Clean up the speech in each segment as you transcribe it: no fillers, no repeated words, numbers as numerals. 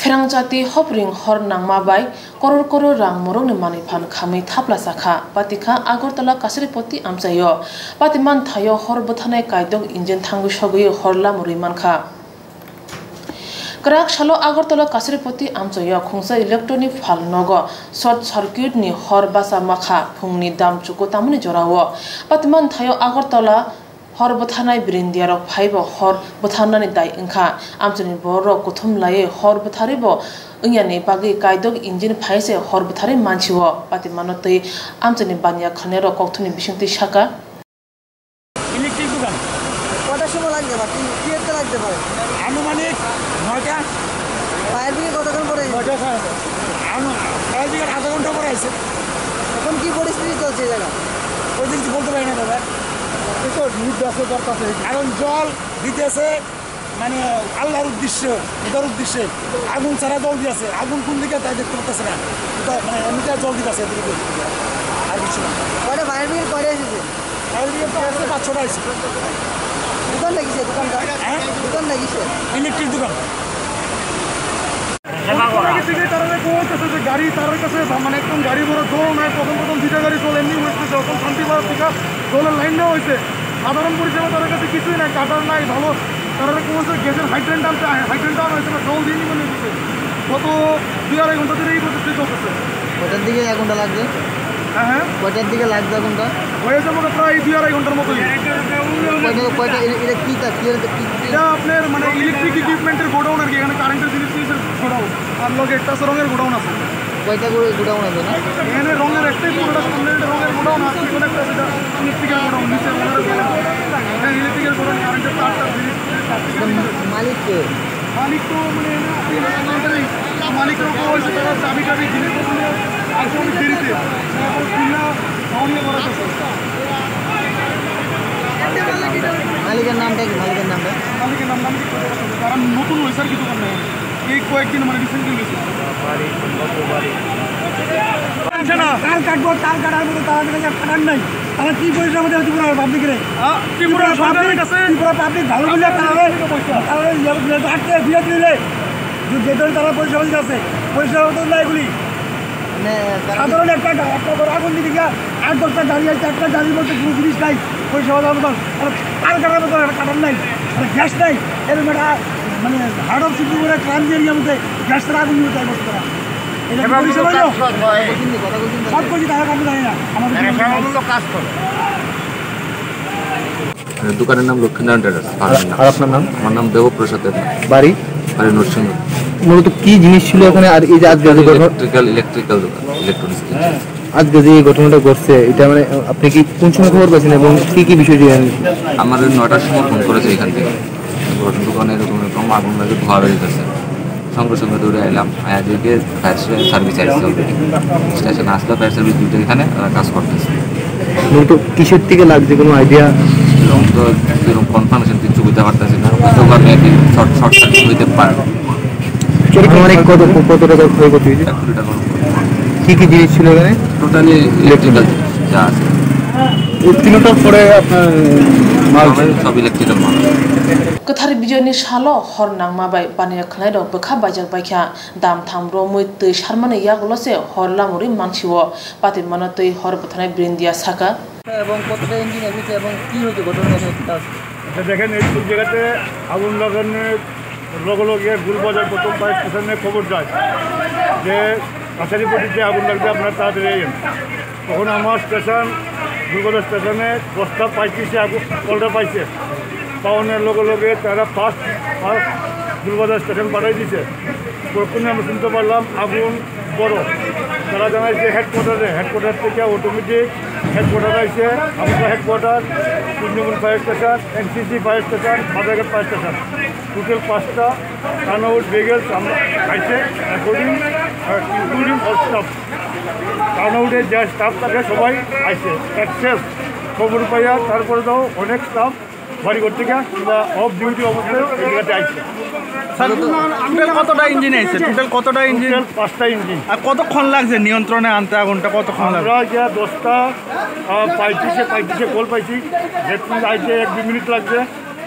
Ferang-jati hopring hor nangmabai koror rang morong ni maniphan khamui thapla sakha patika Agartala Kasaripoti amchayo patiman thayo hor bothanai kaidong injin thangu sogui horla murimankha Krak shalo Agartala Kasaripoti amchayo khungsa electronic phalnogo short circuit ni hor basa makha phungni dam chuko tamuni jorawo patiman thayo Agartala hor bothanai brindiarok phaibo hor bothanani dai ingkha amchani borok kuthum laye hor botharibo ingani bagi kaidok injin phaise hor bothari manchiwo patimanotei amchani banya khanero kokthuni bisingti shaka electric দোকান কটার সময় লাগবে বা কি একটা লাগতে পারে আনুমানিক 9টা ফায়ার ব্রিগেড কতক্ষণ পরে 9টা ফায়ার ব্রিগেড আধা ঘন্টা পরে আছে এখন কি পরিস্থিতি চলছে এই জায়গা ওই দিন বলতে পারি না দাদা তো নিউজ আছে দরকার কারণ জল দিতেছে মানে আল্লাহর উদ্দেশ্যে এটার উদ্দেশ্যে আগুন ছাড়া জল দিয়েছে আগুন কোন দিকে তাই দেখতে পাচ্ছে না মানে এমনিতে জল দিতেছে আর কিছু না কয়টা ফায়ার ব্রিগেড করে এসেছে ফায়ার ব্রিগেড তো আছে 5-6টা আছে দোকান লাগিয়েছে দোকানটা হ্যাঁ দোকান লাগিয়েছে ইলেকট্রিক দোকান গাড়ি তার কাছে মানে একদম গাড়ি বড় দোল নয় প্রথম দুইটা গাড়ি চলে এমনি হয়েছে যখন শান্তিবার থেকে দোলের লাইনটাও হয়েছে সাধারণ পরিষেবা তাদের কাছে কিছুই নাই কাটার নাই ভালো তারা কোনো গ্যাসের হাইড্রেন্ট হয়েছে না জল দিয়ে নিয়ে দিচ্ছে গত 2-2.5 ঘন্টা ধরে এই পদ্ধতি চলতেছে কয়টার দিকে এক ঘন্টা লাগবে হ্যাঁ কয়টার দিকে লাগবে ঘন্টা হয়ে যাবো প্রায় 2-2.5 ঘন্টার মতোই কয়টা এটা কি এটা আপনার মানে ইলেকট্রিক ইকুইপমেন্টের গোডাউন আর কি এখানে কারেন্টের জিনিসের গোডাউন আর লগে একটা রঙের গোডাউন আছে কয়টা করে গোডাউন আছে না এখানে রঙের একটাই পুরোটা রঙের গোডাউন আছে কোনো একটা সেটা ইলেকট্রিক্যাল গোডাউন নিচে হ্যাঁ ইলেকট্রিক্যাল গোডাউন কারেন্টের তারটা মালিক কে মালিক তো মানে মালিকের উপর হয়েছে তারা চাবি জিনিস আসলে অনেক দেরিতে খুলনা টাউনে করা মালিকের নামটা কি মালিকের নাম তারা নতুন হয়েছে আর কি দোকান নেই এই কয়েকদিন মানে রিসেন্টলি হয়েছে তার কাটবো তার কাটার মতো তাদের কাছে কাটার নাই তারা কি পয়সা আমাদের ত্রিপুরা পাবলিকের ত্রিপুরা পাবলিক ভালো বলে তারা আটকে ফিরে দিলে যেহেতু তারা পয়সা বলতে আছে পয়সা হতো না এগুলি সাধারণ একটা আগুন দিকে 8-10টা গাড়ি আছে একটা গাড়ির মধ্যে কোনো জিনিস নাই পয়সা হওয়ার মতন তার কাটার মতন কাটার নাই গ্যাস নাই এরকম একটা মানে হার্ড অফ সিটি করে ক্রান্তি এরিয়ার মধ্যে গ্যাস ছাড়া আগুন নিয়ে যায় বসতে সব করছি তারা কামে জানি না আমাদের কাজ করে দোকানের নাম লক্ষ্মীনারায়ণ ট্রেডার্স। আর আপনার নাম? আমার নাম দেবপ্রসাদ দেব। বাড়ি? বাড়ি নরসিংহ। মূলত কি জিনিস ছিল এখানে আর এই যে আজকে ইলেকট্রিক্যাল দোকান ইলেকট্রনিক্স। আজকে যে ঘটনাটা ঘটছে এটা মানে আপনি কি কোন সময় খবর পাচ্ছেন এবং কি বিষয় জানেন? আমার 9টার সময় ফোন করেছে এখান থেকে দোকানে এরকম আগুন লাগে ধোয়া বেরিয়ে গেছে সঙ্গে দৌড়ে এলাম আয়াদিকে ফায়ার সার্ভিস আসছে অলরেডি স্টেশনে আসলে ফায়ার সার্ভিস দুটো এখানে কাজ করতেছে। মূলত কিসের থেকে লাগছে কোনো আইডিয়া? এরকম তো এরকম কনফার্মেশন কিছু বুঝতে পারতেছি না দোকানে শর্ট সার্কিট হইতে পারে। কত টাকা ক্ষয়ক্ষতি হয়েছে? 1 কোটি টাকা। কি জিনিস ছিল এখানে? টোটালি ইলেকট্রিক্যাল যা আছে তিনটার পরে আপনার মাল সব ইলেকট্রিক্যাল মাল। Kathari bijoni shalo hor nangmabai paniya khlairo bokha bajak baikha dam thamro mui tei sharmane yagolose hor lamuri manchiwo pati manatoi hor bothanai brindia saka এবং কতটা ইঞ্জিন এসেছে এবং কি হয়েছে ঘটনাটা দেখেন এই জায়গাতে আগুন লাগানোর লগে গুলবাজার প্রথম ফায়ার স্টেশনে খবর যায় যে কাছারিপটিতে আগুন লাগবে আপনারা তাড়াতাড়ি এলেন তখন আমার স্টেশন গুলবাজার স্টেশনে প্রস্তাব পাইছে আগুন কলটা পাইছে পাওয়ানোর লগে তারা ফার্স্ট গুলবাজার স্টেশন পাঠাই দিছে প্রথমে আমরা শুনতে পারলাম আগুন বড় তারা জানাইছে হেডকোয়ার্টার থেকে অটোমেটিক হেডকোয়ার্টার আছে আমরা headquarter Kunjamul fire station NCC fire station Bazarghat fire station total 5টা টার্নআউট ভেহিকেলস আমরা আইছে ইনক্লুডিং অল স্টাফ টার্নআউটের যা স্টাফ থাকে সবাই আইছে অ্যাক্সেস খবর পাইয়া তারপরে দাও অনেক স্টাফ বাড়ি করতে গিয়ে কিংবা অফ ডিউটি অবস্থায় এই জায়গাতে আইছে। কতটা ইঞ্জিন আইছে? টোটাল কতটা ইঞ্জিন? 5টা ইঞ্জিন। আর কতক্ষণ লাগছে নিয়ন্ত্রণে আনতে আগুনটা? কতক্ষণ লাগছে? আমরা যা 10টা পাইছে কল পাইছি যেটুকু আইতে 1-2 মিনিট লাগছে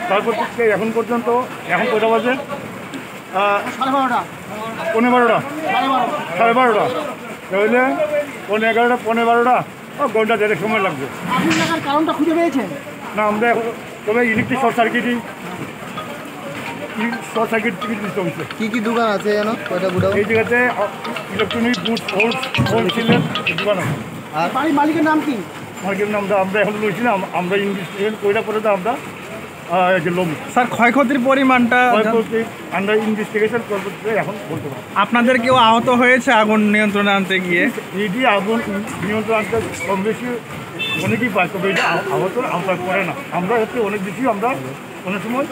তারপর থেকে এখন পর্যন্ত এখন কয়টা বাজে পনেরো বারোটা 12:30 তাহলে 11:30 12:30 ঘন্টা দেড়েক সময় লাগবে। কারণটা খুঁজে পেয়েছেন? না আমরা তবে ইলেকট্রিক শর্ট সার্কিট চলছে। কি কি দোকান আছে জানো কয়টা গুড়াও? এই জায়গাতে ইলেকট্রনিক গুডস হোলসেলের দোকান আছে। আর বাড়ির মালিকের নাম কি? মালিকের নামটা আমরা এখন লইছিলাম, আমরা ইনভেস্টিগেশন কইরা পরে তো আমরা স্যার ক্ষয়ক্ষতির পরিমাণটা আমরা ইনভেস্টিগেশন করতে এখন বলতে পারি। আপনাদের কেউ আহত হয়েছে আগুন নিয়ন্ত্রণে আনতে গিয়ে? এইটি আগুন নিয়ন্ত্রণ আনতে কম বেশি অনেকেই পাই, তবে এটা আহত আওতায় পড়ে না। আমরা হচ্ছে অনেক বেশি আমরা অনেক সময়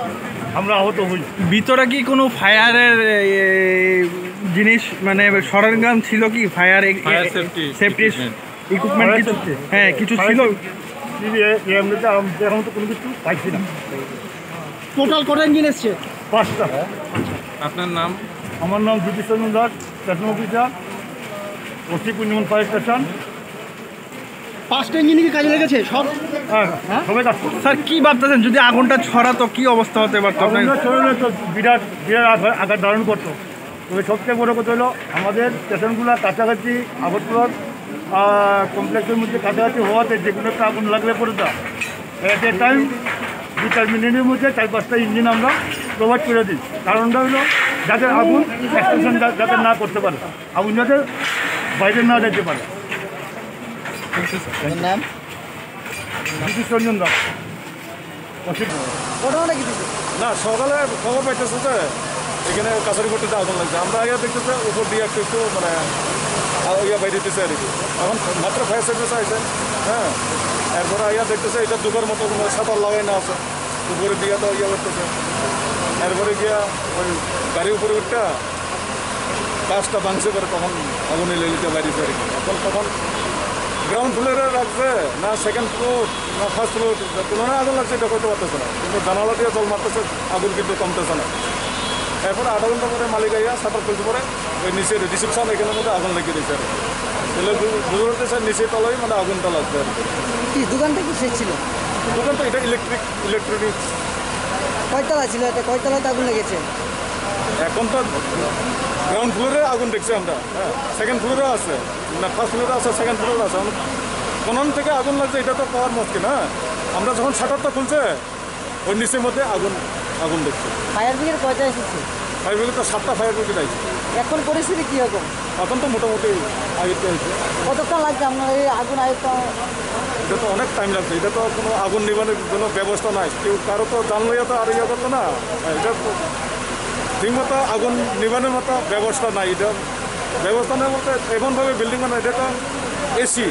আমরা আহত হই। ভিতরে কি কোনো ফায়ারের জিনিস মানে সরঞ্জাম ছিল কি? ফায়ার সেফটি ইকুইপমেন্ট কিছু? হ্যাঁ কিছু ছিল। এমনিতে এখন তো কোনো কিছু পাইছি না। টোটাল কটা ইঞ্জিন এসছে? 5টা। আপনার নাম? আমার নাম Jyotish Chandra Das, station officer, OC Kunjaman fire station. 5টা ইঞ্জিন কি কাজে লেগেছে সব? হ্যাঁ সবাই কাজ। স্যার কি ভাবতেছেন যদি আগুনটা ছড়াতো কি অবস্থা হতে পারতো? তো বিরাট বিরাট আঘাত ধারণ করতো। তবে সবচেয়ে বড় কথা হলো আমাদের স্টেশনগুলো কাছাকাছি আগরতলার কমপ্লেক্সের মধ্যে কাছাকাছি হওয়াতে যে কোনো একটা আগুন লাগলে পরে তা এট এ টাইম 2-4 মিনিটের মধ্যে 4-5টা ইঞ্জিন আমরা প্রোভাইড করে দিই। কারণটা হলো যাতে আগুন এক্সটেনশন যাতে না করতে পারে, আগুন যাতে বাইরে না যেতে পারে। নাম জ্যোতিষ রঞ্জন দাস। ঘটনাটা কি? না সকালে খবর পাইতেছে যে এখানে কাছারিপট্টিতে আগুন লাগছে। আমরা আগে দেখতেছে উপর দিয়ে একটু একটু মানে বাইরেতেছে আর কি। এখন মাত্র ফায়ার সার্ভিস আছে। হ্যাঁ এরপরে আইয়া দেখতেছে এটা দুপুর মতো সাঁতার লাগাই না আছে, উপরে দিয়ে তো করতেছে। এরপরে গিয়া ওই গাড়ির উপরে উঠটা কাজটা ভাঙছে করে তখন আগুনে লেলিতে বাইরেছে আর কি। তখন গ্রাউন্ড ফ্লোরে রাখছে না সেকেন্ড ফ্লোর না ফার্স্ট ফ্লোর, কোনো আগুন লাগছে এটা করতে পারতেছে না, কিন্তু জানালা দিয়ে জল মারতেছে, আগুন কিন্তু কমতেছে না। এরপরে আধা ঘন্টা পরে মালিক আইয়া সাঁতার খুলতে পরে ওই নিচে রিসেপশন এখানের মধ্যে আগুন লাগিয়ে দিয়েছে আর তাহলে বুঝতে পারতেছে নিচে তলাই মানে আগুনটা লাগছে আর কি দোকানটা কি শেষ ছিল? দোকানটা এটা ইলেকট্রনিক্স। কয়তলা ছিল এটা? কয়তলাতে আগুন লেগেছে? এখন তো গ্রাউন্ড ফ্লোরে আগুন দেখছি আমরা। হ্যাঁ সেকেন্ড ফ্লোরেও আছে, না ফার্স্ট ফ্লোরে আছে, সেকেন্ড ফ্লোরে আছে। কোন থেকে আগুন লাগছে এটা তো পাওয়ার মুশকিল। হ্যাঁ আমরা যখন শাটারটা খুলছে ওই নিচের মধ্যে আগুন দেখছি। ফায়ার ব্রিগেড কয়টা এসেছে? ফায়ার ব্রিগেড তো 7টা ফায়ার ব্রিগেড আছে। এখন পরিস্থিতি কি রকম? এখন তো মোটামুটি আয়ত্ত হয়েছে। কতক্ষণ লাগছে আপনার এই আগুন আয়ত্ত? এটা তো অনেক টাইম লাগছে। এটা তো কোনো আগুন নিবানোর কোনো ব্যবস্থা নাই, কেউ কারো তো জানলে তো আর করতো না। এটা তো ঠিকমতো আগুন নিবানোর মতো ব্যবস্থা নাই। এটা ব্যবস্থা নেই বলতে এমনভাবে বিল্ডিং বানায়, এটা তো এসি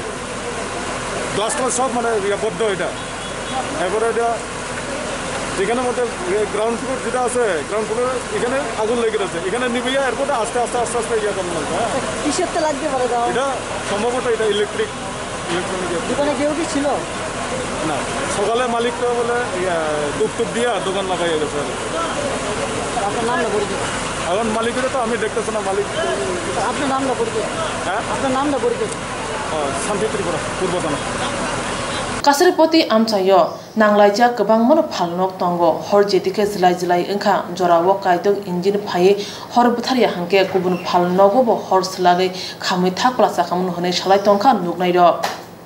গ্লাস সব মানে বদ্ধ এটা। এরপরে এটা যেখানে মধ্যে গ্রাউন্ড ফ্লোর যেটা আছে, গ্রাউন্ড ফ্লোর এখানে আগুন লেগে আছে, এখানে নিবে এরপরে আস্তে আস্তে আস্তে আস্তে ইয়ে করতে লাগবে। হ্যাঁ কিসের তো লাগতে পারে? এটা সম্ভবত এটা ইলেকট্রনিক। দোকানে কেউ কি ছিল না? সকালে মালিক তো বলে টুপ দিয়া দোকান লাগাইয়া গেছে। আপনার নাম না পরিচয়? এখন মালিকের তো আমি দেখতেছি না। মালিক আপনার নাম না পরিচয়? হ্যাঁ আপনার নাম না পরিচয়? শান্তি ত্রিপুরা পূর্ব থানা। কাছারিপতি আমচাयो नांलायजा गोबां मन फालनक दंग हर जेतिके जिलाय जिलाय ओंखा जराव कायदक इन्जिन फाये हर बुथारिया हांके गुबुन फालनगबो हर स्लागै खामै थाखलासा खामन हनै सालाय तंखा नुगनाय र